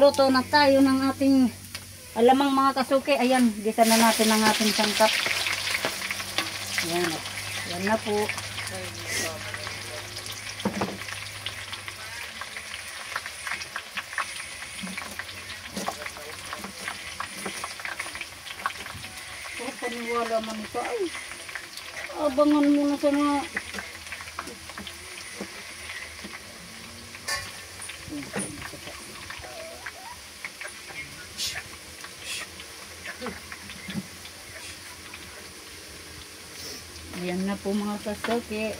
Magluto na tayo ng ating alamang mga kasuki. Ayan, gisa na natin ang ating sangkap. Ayan, yan na po. Paniwala man ito. Ay, abangan muna sa mga... Ayan na po mga kasuki.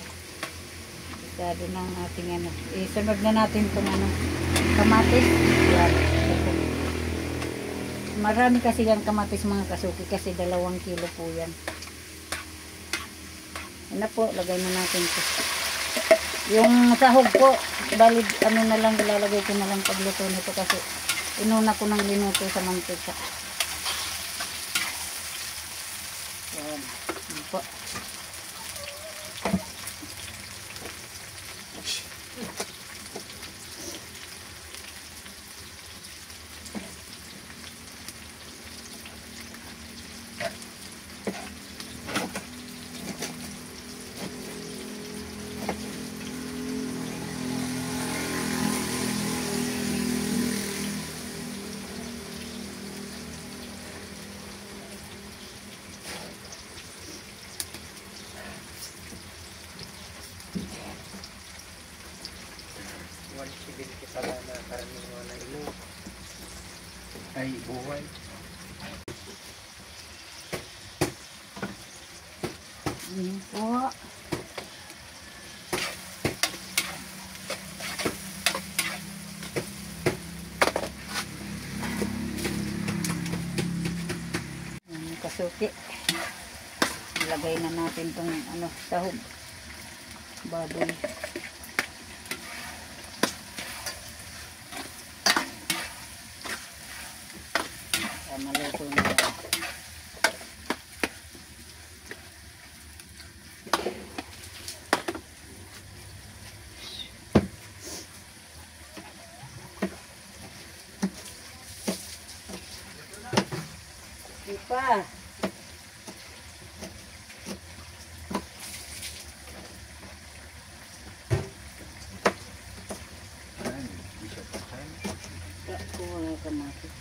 Isado na ang ating ano. Isunod na natin itong ano, kamatis. Ayan. Marami kasi yan kamatis mga kasuki kasi 2 kilo po yan. Yan na po, lagay na natin ito. Yung sahog po, bali ano na lang, ilalagay ko na lang pagluto nito kasi inuna ko ng linuto sa mantika. Yan, yan po. Sibility pala na karaniwan na ilo ay buhay. Po. Kasuki. Ilagay na natin tong ano, sahog. Baboy. Maluto na yan. Ipa. Wala kamatis.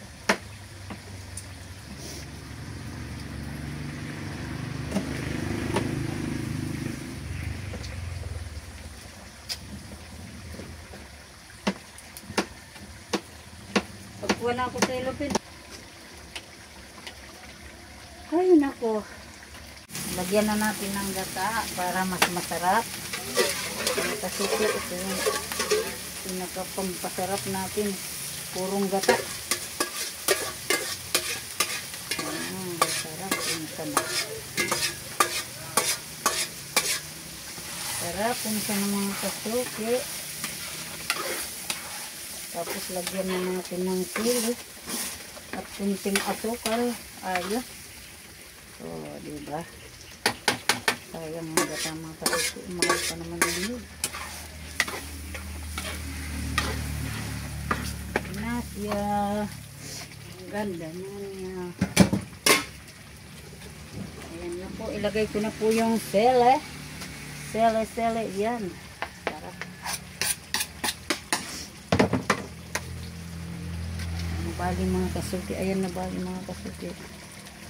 Pagkuha na ako sa ilupin. Ay, nako. Lagyan na natin ng gata para mas masarap. Kasuki, ito yung pinakapampasarap natin. Purong gata. Sarap. Sarap kung sa mga kasuki. Tapos lagyan na natin ng sili at kunting asukal. Ayos. So, diba? Sayang mga gata mga kasuki. Mahal pa naman yun. Nasya. Ang ganda niya. Ayan na po. Ilagay ko na po yung sele. Sele. Yan. Sarap. Bali mga kasuki. Ayan na bali mga kasuki.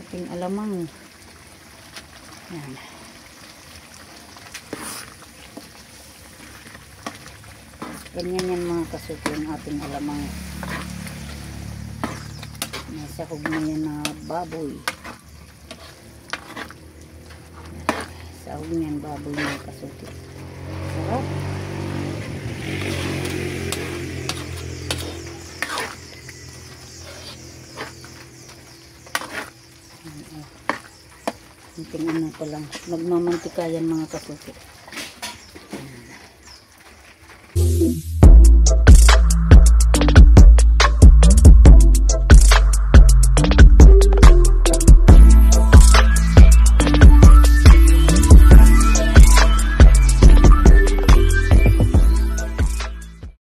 Ating alamang. Yan. Ganyan yan mga kasuki yung ating alamang. May sahog na yan na baboy. Sahog na yan baboy mga kasuki. Sarap. Kunting ano pa lang. Magmamantika yan mga kasuki.